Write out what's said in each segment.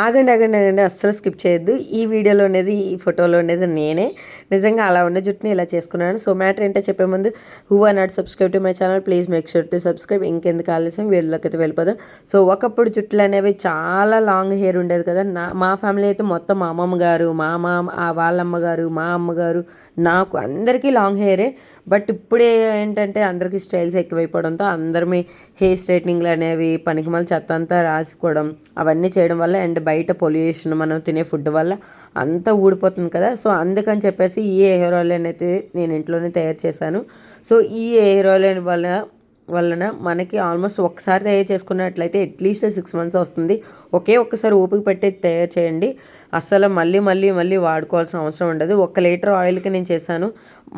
ఆగండి, ఆగండి, ఆగండి. అస్సలు స్కిప్ చేయొద్దు. ఈ వీడియోలో అనేది, ఈ ఫోటోలో అనేది నేనే. నిజంగా అలా ఉన్న జుట్టుని ఇలా చేసుకున్నాను. సో మ్యాటర్ ఏంటో చెప్పే ముందు, who are not subscribe to my channel please make sure to subscribe. ఇంకెందుకు ఆలస్యం, వీడియోలోకి అయితే వెళ్ళిపోదాం. సో ఒకప్పుడు జుట్లు అనేవి చాలా లాంగ్ హెయిర్ ఉండేది కదా. మా ఫ్యామిలీ అయితే మొత్తం మా అమ్మమ్మ గారు, మా మామ, వాళ్ళ అమ్మగారు, మా అమ్మగారు, నాకు అందరికీ లాంగ్ హెయిరే. బట్ ఇప్పుడే ఏంటంటే అందరికీ స్టైల్స్ ఎక్కువైపోవడంతో అందరిమీ హెయిర్ స్ట్రైట్నింగ్లు అనేవి పనికిమాల చెత్త అంతా రాసుకోవడం అవన్నీ చేయడం వల్ల, అండ్ బయట పొల్యూషన్, మనం తినే ఫుడ్ వల్ల అంతా ఊడిపోతుంది కదా. సో అందుకని చెప్పేసి ఈ హెయిర్ ఆయిల్ అనేది నేను ఇంట్లోనే తయారు చేశాను. సో ఈ హెయిర్ ఆయిల్ వలన మనకి ఆల్మోస్ట్ ఒకసారి తయారు చేసుకున్నట్లయితే అట్లీస్ట్ 6 months వస్తుంది. ఒక్కసారి ఓపిక పెట్టి తయారు చేయండి. అస్సలు మళ్ళీ మళ్ళీ మళ్ళీ వాడుకోవాల్సిన అవసరం ఉండదు. 1 లీటర్ ఆయిల్కి నేను చేశాను.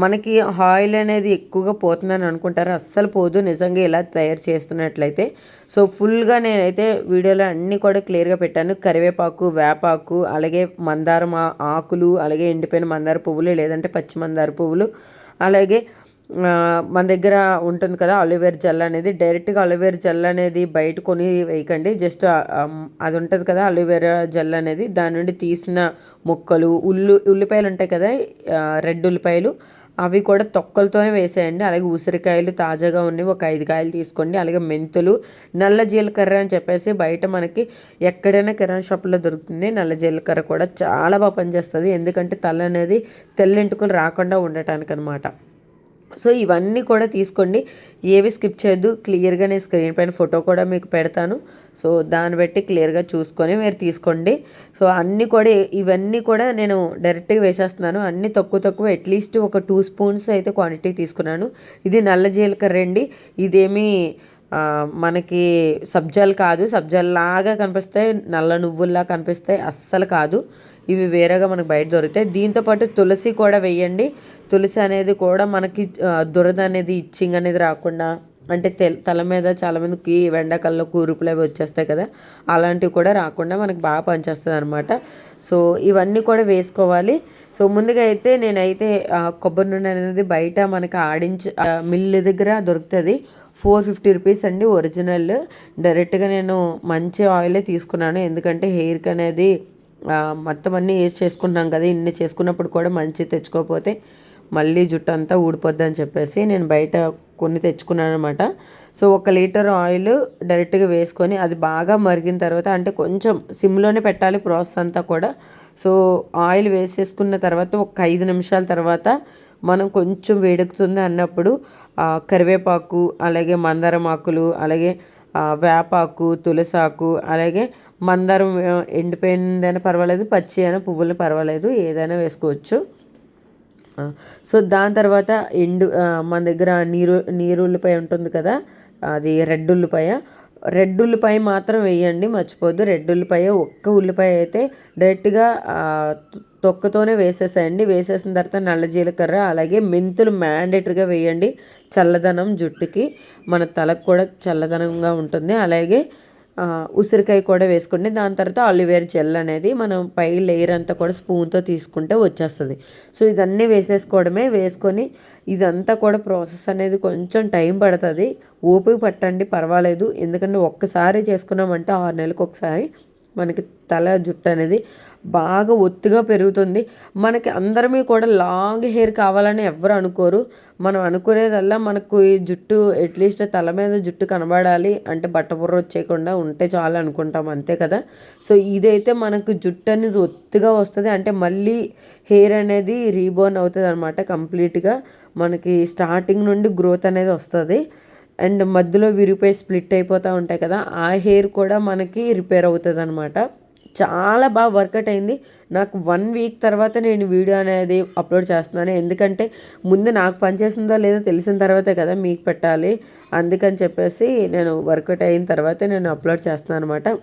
మనకి ఆయిల్ అనేది ఎక్కువగా పోతుందని అనుకుంటారు, అస్సలు పోదు నిజంగా ఇలా తయారు చేస్తున్నట్లయితే. సో ఫుల్గా నేనైతే వీడియోలో అన్నీ కూడా క్లియర్గా పెట్టాను. కరివేపాకు, వేపాకు, అలాగే మందారం ఆకులు, అలాగే ఎండిపోయిన మందార పువ్వులు, లేదంటే పచ్చి మందార పువ్వులు, అలాగే మన దగ్గర ఉంటుంది కదా అలోవేరా జెల్ అనేది. డైరెక్ట్గా అలోవేరా జెల్ అనేది బయట కొని వేయకండి. జస్ట్ అది ఉంటుంది కదా అలోవేరా జెల్ అనేది, దాని నుండి తీసిన ముక్కలు, ఉల్లిపాయలు ఉంటాయి కదా, రెడ్ ఉల్లిపాయలు, అవి కూడా తొక్కలతోనే వేసేయండి. అలాగే ఉసిరికాయలు తాజాగా ఉన్నవి ఒక 5 కాయలు తీసుకోండి. అలాగే మెంతులు, నల్ల జీలకర్ర అని చెప్పేసి బయట మనకి ఎక్కడైనా కిరాణా షాప్లో దొరుకుతుంది. నల్ల జీలకర్ర కూడా చాలా బాగా పనిచేస్తుంది, ఎందుకంటే తల అనేది తెల్లెంటుకలు రాకుండా ఉండటానికి అనమాట. సో ఇవన్నీ కూడా తీసుకోండి, ఏవి స్కిప్ చేయొద్దు. క్లియర్గా నేను స్క్రీన్ పైన ఫోటో కూడా మీకు పెడతాను. సో దాన్ని బట్టి క్లియర్గా చూసుకొని మీరు తీసుకోండి. సో ఇవన్నీ కూడా నేను డైరెక్ట్గా వేసేస్తున్నాను. అన్నీ తక్కువ అట్లీస్ట్ ఒక 2 spoons అయితే క్వాంటిటీ తీసుకున్నాను. ఇది నల్ల జీలకర్ర అండి. ఇదేమీ మనకి సబ్జాలు కాదు, సబ్జాల్లాగా కనిపిస్తాయి, నల్ల నువ్వుల్లా కనిపిస్తాయి, అస్సలు కాదు. ఇవి వేరేగా మనకు బయట దొరుకుతాయి. దీంతోపాటు తులసి కూడా వేయండి. తులసి అనేది కూడా మనకి దురద అనేది, ఇచ్చింగ్ అనేది రాకుండా, అంటే తల మీద చాలామందికి ఎండాకాలంలో కూరుపులు అవి వచ్చేస్తాయి కదా, అలాంటివి కూడా రాకుండా మనకి బాగా పనిచేస్తుంది అనమాట. సో ఇవన్నీ కూడా వేసుకోవాలి. సో ముందుగా అయితే నేనైతే కొబ్బరి నూనె అనేది బయట మనకి మిల్లు దగ్గర దొరుకుతుంది. 450 రూపీస్ అండి ఒరిజినల్. డైరెక్ట్గా నేను మంచి ఆయిలే తీసుకున్నాను, ఎందుకంటే హెయిర్కి అనేది మొత్తం అన్నీ వేసి చేసుకుంటున్నాం కదా, ఇన్ని చేసుకున్నప్పుడు కూడా మంచి తెచ్చుకోకపోతే మళ్ళీ జుట్టు అంతా ఊడిపోద్ది అని చెప్పేసి నేను బయట కొన్ని తెచ్చుకున్నాను అనమాట. సో 1 లీటర్ ఆయిల్ డైరెక్ట్గా వేసుకొని అది బాగా మరిగిన తర్వాత, అంటే కొంచెం సిమ్లోనే పెట్టాలి ప్రాసెస్ అంతా కూడా. సో ఆయిల్ వేసేసుకున్న తర్వాత ఒక 5 నిమిషాల తర్వాత మనం కొంచెం వేడెక్కుతుంది అన్నప్పుడు కరివేపాకు, అలాగే మందారం ఆకులు, అలాగే వేపాకు, తులసాకు, అలాగే మందారం ఎండిపోయిందైనా పర్వాలేదు, పచ్చి అయినా పువ్వులు పర్వాలేదు, ఏదైనా వేసుకోవచ్చు. సో దాని తర్వాత మన దగ్గర నీరు ఉల్లిపాయ ఉంటుంది కదా, అది రెడ్ ఉల్లిపాయ మాత్రం వేయండి, మర్చిపోద్దు. రెడ్ ఉల్లిపాయ, ఒక్క ఉల్లిపాయ అయితే డైరెక్ట్గా తొక్కతోనే వేసేసేయండి. వేసేసిన తర్వాత నల్ల జీలకర్ర, అలాగే మెంతులు మ్యాండేటరీగా వేయండి. చల్లదనం జుట్టుకి, మన తలకు కూడా చల్లదనంగా ఉంటుంది. అలాగే ఉసిరికాయ కూడా వేసుకోండి. దాని తర్వాత అలోవేరా జెల్ అనేది మనం పై లేయర్ అంతా కూడా స్పూన్తో తీసుకుంటే వచ్చేస్తుంది. సో ఇదన్నీ వేసుకొని ఇదంతా కూడా ప్రాసెస్ అనేది కొంచెం టైం పడుతుంది, ఓపిక పట్టండి, పర్వాలేదు. ఎందుకంటే ఒక్కసారి చేసుకున్నామంటే 6 నెలలకు ఒకసారి మనకి జుట్టు అనేది బాగా ఒత్తుగా పెరుగుతుంది. మనకి అందరమీ కూడా లాంగ్ హెయిర్ కావాలని ఎవ్వరు అనుకోరు. మనం అనుకునేదల్లా మనకు ఈ జుట్టు అట్లీస్ట్ తల మీద జుట్టు కనబడాలి అంటే బట్టబుర్ర వచ్చేయకుండా ఉంటే చాలు అనుకుంటాం, అంతే కదా. సో ఇదైతే మనకు జుట్టు అనేది ఒత్తుగా వస్తుంది, అంటే మళ్ళీ హెయిర్ అనేది రీబోర్న్ అవుతుంది అనమాట. కంప్లీట్గా మనకి స్టార్టింగ్ నుండి గ్రోత్ అనేది వస్తుంది. అండ్ మధ్యలో విరిగిపోయి స్ప్లిట్ అయిపోతూ ఉంటాయి కదా, ఆ హెయిర్ కూడా మనకి రిపేర్ అవుతుంది అనమాట. చాలా బాగా వర్కౌట్ అయింది. నాకు 1 week తర్వాత నేను వీడియో అనేది అప్లోడ్ చేస్తున్నాను, ఎందుకంటే ముందు నాకు పనిచేసిందో లేదో తెలిసిన తర్వాతే కదా మీకు పెట్టాలి. అందుకని చెప్పేసి నేను వర్కౌట్ అయిన తర్వాతే నేను అప్లోడ్ చేస్తున్నాను అనమాట.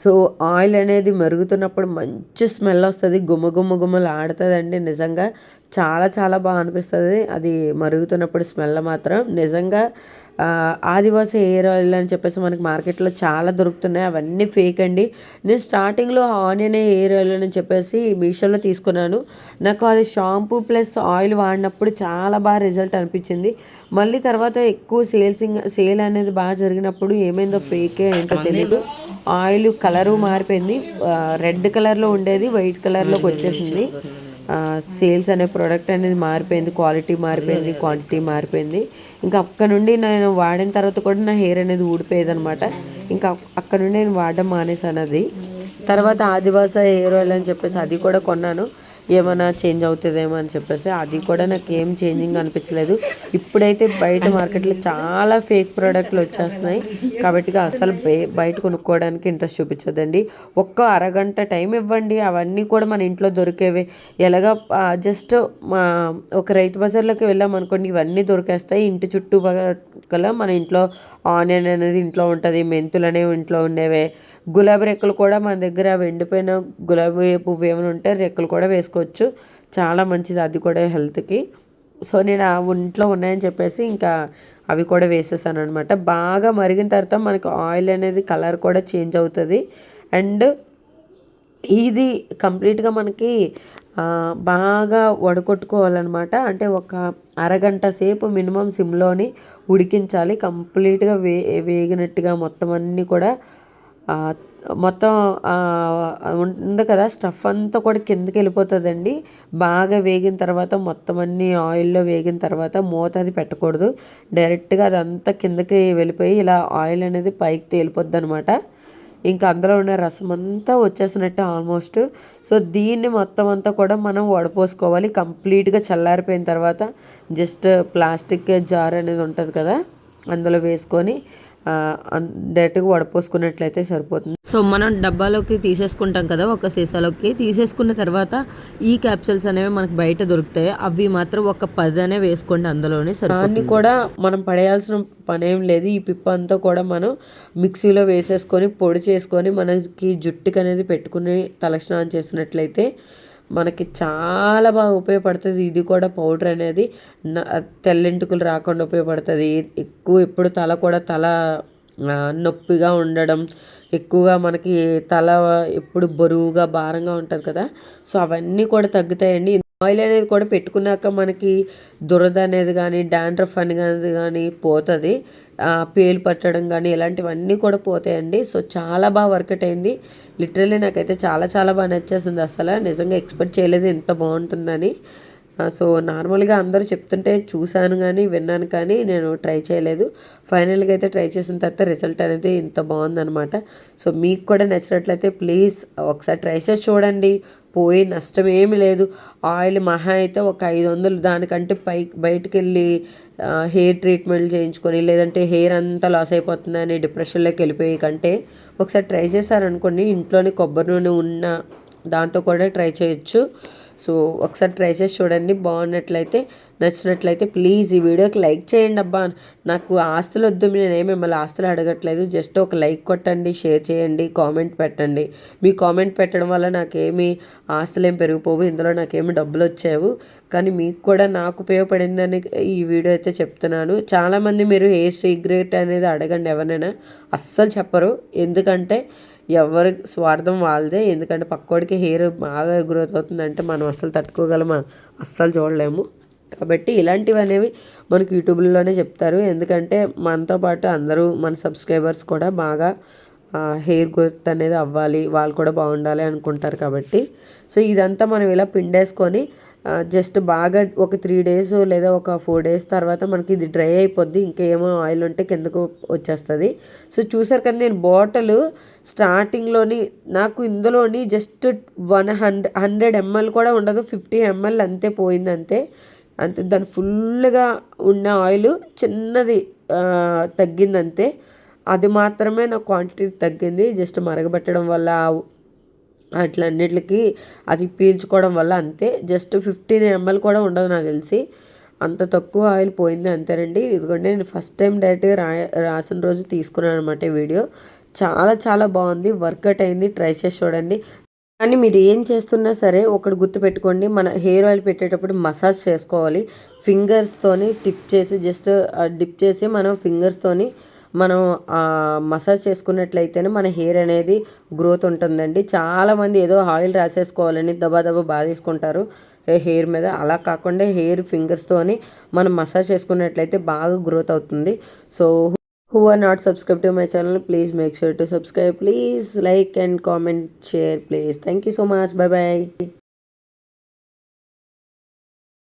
సో ఆయిల్ అనేది మరుగుతున్నప్పుడు మంచి స్మెల్ వస్తుంది, గుమ్మలు ఆడుతుందండి. నిజంగా చాలా చాలా బాగా అనిపిస్తుంది అది మరుగుతున్నప్పుడు స్మెల్ మాత్రం. నిజంగా ఆదివాసి హెయిర్ ఆయిల్ అని చెప్పేసి మనకి మార్కెట్లో చాలా దొరుకుతున్నాయి, అవన్నీ ఫేక్ అండి. నేను స్టార్టింగ్లో ఆనియన్ హెయిర్ ఆయిల్ అని చెప్పేసి మీషోలో తీసుకున్నాను. నాకు అది షాంపూ ప్లస్ ఆయిల్ వాడినప్పుడు చాలా బాగా రిజల్ట్ అనిపించింది. మళ్ళీ తర్వాత ఎక్కువ సేల్ అనేది బాగా జరిగినప్పుడు ఏమైందో ఫేకే ఏంటో తెలియదు, ఆయిల్ కలరు మారిపోయింది. రెడ్ కలర్లో ఉండేది వైట్ కలర్లోకి వచ్చేసింది. సేల్స్ అనే ప్రోడక్ట్ అనేది మారిపోయింది, క్వాలిటీ మారిపోయింది, క్వాంటిటీ మారిపోయింది. ఇంకా అక్కడ నుండి నేను వాడిన తర్వాత కూడా నా హెయిర్ అనేది ఊడిపోయేది అనమాట. ఇంకా అక్కడ నుండి నేను వాడడం మానేసాను అది. తర్వాత ఆదివాస హెయిర్ ఆయిల్ అని చెప్పేసి అది కూడా కొన్నాను, ఏమైనా చేంజ్ అవుతుందేమో అని చెప్పేసి. అది కూడా నాకు ఏం చేంజింగ్ అనిపించలేదు. ఇప్పుడైతే బయట మార్కెట్లో చాలా ఫేక్ ప్రోడక్ట్లు వచ్చేస్తున్నాయి కాబట్టి అసలు బయట కొనుక్కోవడానికి ఇంట్రెస్ట్ చూపించదండి. ఒక్క అరగంట టైం ఇవ్వండి, అవన్నీ కూడా మన ఇంట్లో దొరికేవే. ఎలాగా జస్ట్ ఒక రైతు బజార్లోకి వెళ్ళాం అనుకోండి, ఇవన్నీ దొరికేస్తాయి. ఇంటి చుట్టూపక్కల మన ఇంట్లో ఆనియన్ అనేది ఇంట్లో ఉంటుంది, మెంతులు అనేవి ఇంట్లో ఉండేవే, గులాబీ రెక్కలు కూడా మన దగ్గర ఎండిపోయిన గులాబీ పువ్వు ఏమైనా ఉంటే రెక్కలు కూడా వేసుకోవచ్చు, చాలా మంచిది అది కూడా హెల్త్కి. సో నేను ఆ ఇంట్లో ఉన్నాయని చెప్పేసి ఇంకా అవి కూడా వేసేసాను అనమాట. బాగా మరిగిన తర్వాత మనకి ఆయిల్ అనేది కలర్ కూడా చేంజ్ అవుతుంది. అండ్ ఇది కంప్లీట్గా మనకి బాగా వడకొట్టుకోవాలన్నమాట. అంటే ఒక అరగంట సేపు మినిమం సిమ్లోని ఉడికించాలి. కంప్లీట్గా వేగినట్టుగా మొత్తం అన్నీ కూడా మొత్తం ఉంది కదా స్టఫ్ అంతా కూడా కిందకి వెళ్ళిపోతుందండి. బాగా వేగిన తర్వాత మొత్తం అన్నీ ఆయిల్లో వేగిన తర్వాత మూత అది పెట్టకూడదు, డైరెక్ట్గా అదంతా కిందకి వెళ్ళిపోయి ఇలా ఆయిల్ అనేది పైకి తేలిపోద్ది అనమాట. ఇంకా అందులో ఉన్న రసం అంతా వచ్చేసినట్టు ఆల్మోస్ట్. సో దీన్ని మొత్తం అంతా కూడా మనం వడపోసుకోవాలి. కంప్లీట్గా చల్లారిపోయిన తర్వాత జస్ట్ ప్లాస్టిక్ జార్ అనేది ఉంటుంది కదా, అందులో వేసుకొని డైరెక్ట్గా వడపోసుకున్నట్లయితే సరిపోతుంది. సో మనం డబ్బాలోకి తీసేసుకుంటాం కదా, ఒక సీసాలోకి తీసేసుకున్న తర్వాత ఈ క్యాప్సూల్స్ అనేవి మనకు బయట దొరుకుతాయి, అవి మాత్రం ఒక 10 అనే వేసుకోండి అందులోనే సరిపోతుంది. దాన్ని కూడా మనం పడేయాల్సిన పని ఏం లేదు. ఈ పిప్ప అంతా కూడా మనం మిక్సీలో వేసేసుకొని పొడి చేసుకొని మనకి జుట్టుకి అనేది పెట్టుకుని తలస్నానం చేసినట్లయితే మనకి చాలా బాగా ఉపయోగపడుతుంది. ఇది కూడా పౌడర్ అనేది తెల్లెంటుకలు రాకుండా ఉపయోగపడుతుంది. ఎప్పుడు తల నొప్పిగా ఉండడం, ఎక్కువగా మనకి తల ఎప్పుడు బరువుగా భారంగా ఉంటుంది కదా, సో అవన్నీ కూడా తగ్గుతాయండి. ఆయిల్ అనేది కూడా పెట్టుకున్నాక మనకి దురద అనేది కానీ డాండ్రఫ్ అనేది కానీ పోతుంది, పేలు పట్టడం కానీ ఇలాంటివన్నీ కూడా పోతాయండి. సో చాలా బాగా వర్కౌట్ అయింది. లిటరల్లీ నాకైతే చాలా చాలా బాగా నచ్చేసింది. అసలు నిజంగా ఎక్స్పెక్ట్ చేయలేదు ఎంత బాగుంటుందని. సో నార్మల్గా అందరూ చెప్తుంటే చూశాను కానీ విన్నాను కానీ నేను ట్రై చేయలేదు. ఫైనల్గా అయితే ట్రై చేసిన తర్వాత రిజల్ట్ అనేది ఇంత బాగుందనమాట. సో మీకు కూడా నచ్చినట్లయితే ప్లీజ్ ఒకసారి ట్రై చేసి చూడండి, పోయి నష్టం ఏమి లేదు. ఆయిల్ మహా అయితే ఒక 500, దానికంటే బయటికి వెళ్ళి హెయిర్ ట్రీట్మెంట్ చేయించుకొని లేదంటే హెయిర్ అంతా లాస్ అయిపోతుందని డిప్రెషన్లోకి వెళ్ళిపోయి కంటే ఒకసారి ట్రై చేశారనుకోండి, ఇంట్లోనే కొబ్బరి నూనె ఉన్న దాంతో కూడా ట్రై చేయొచ్చు. సో ఒకసారి ట్రై చేసి చూడండి, బాగున్నట్లయితే నచ్చినట్లయితే ప్లీజ్ ఈ వీడియోకి లైక్ చేయండి. అబ్బా నాకు ఆస్తులు వద్దు, నేనేమి మిమ్మల్ని ఆస్తులు అడగట్లేదు, జస్ట్ ఒక లైక్ కొట్టండి, షేర్ చేయండి, కామెంట్ పెట్టండి. మీ కామెంట్ పెట్టడం వల్ల నాకేమి ఆస్తులు ఏం పెరిగిపోవు, ఇందులో నాకేమి డబ్బులు వచ్చావు, కానీ మీకు కూడా నాకు ఉపయోగపడిందని ఈ వీడియో అయితే చెప్తున్నాను. చాలామంది మీరు హెయిర్ సీక్రెట్ అనేది అడగండి, ఎవరైనా అస్సలు చెప్పరు. ఎందుకంటే ఎవరి స్వార్థం వాళ్ళదే. ఎందుకంటే పక్కోడికి హెయిర్ బాగా గ్రోత్ అవుతుందంటే మనం అస్సలు తట్టుకోగలమా, అస్సలు చూడలేము. కాబట్టి ఇలాంటివి అనేవి మనకు యూట్యూబ్లోనే చెప్తారు. ఎందుకంటే మనతో పాటు అందరూ మన సబ్స్క్రైబర్స్ కూడా బాగా హెయిర్ గ్రోత్ అనేది అవ్వాలి, వాళ్ళు కూడా బాగుండాలి అనుకుంటారు కాబట్టి. సో ఇదంతా మనం ఇలా పిండేసుకొని జస్ట్ బాగా ఒక 3 days లేదా ఒక 4 days తర్వాత మనకి ఇది డ్రై అయిపోద్ది. ఇంకేమో ఆయిల్ ఉంటే కిందకు వచ్చేస్తుంది. సో చూసారు కదా, నేను బాటిల్ స్టార్టింగ్లోని నాకు ఇందులోని జస్ట్ 100 ml కూడా ఉండదు, 50 ml అంతే పోయింది, అంతే దాని ఫుల్గా ఉన్న ఆయిల్ చిన్నది తగ్గిందంతే. అది మాత్రమే నా క్వాంటిటీ తగ్గింది, జస్ట్ మరగబెట్టడం వల్ల అట్లా అన్నిటికి అది పీల్చుకోవడం వల్ల అంతే. జస్ట్ 15 ml కూడా ఉండదు నాకు తెలిసి, అంత తక్కువ ఆయిల్ పోయింది అంతేనండి. ఇదిగోండి నేను ఫస్ట్ టైం డైరెక్ట్గా రాసిన రోజు తీసుకున్నాను అనమాట వీడియో. చాలా చాలా బాగుంది, వర్కౌట్ అయింది, ట్రై చేసి చూడండి. కానీ మీరు ఏం చేస్తున్నా సరే ఒకటి గుర్తుపెట్టుకోండి, మన హెయిర్ ఆయిల్ పెట్టేటప్పుడు మసాజ్ చేసుకోవాలి. ఫింగర్స్తోని టిప్ చేసి జస్ట్ డిప్ చేసి మనం ఫింగర్స్తోని మనం మసాజ్ చేసుకున్నట్లయితేనే మన హెయిర్ అనేది గ్రోత్ ఉంటుందండి. చాలామంది ఏదో ఆయిల్ రాసేసుకోవాలని దబా దబా బాధేసుకుంటారు హెయిర్ మీద. అలా కాకుండా హెయిర్ ఫింగర్స్తోని మనం మసాజ్ చేసుకున్నట్లయితే బాగా గ్రోత్ అవుతుంది. So who are not subscribed to my channel, please make sure to subscribe. Please like and comment, share, please. Thank you so much. Bye bye.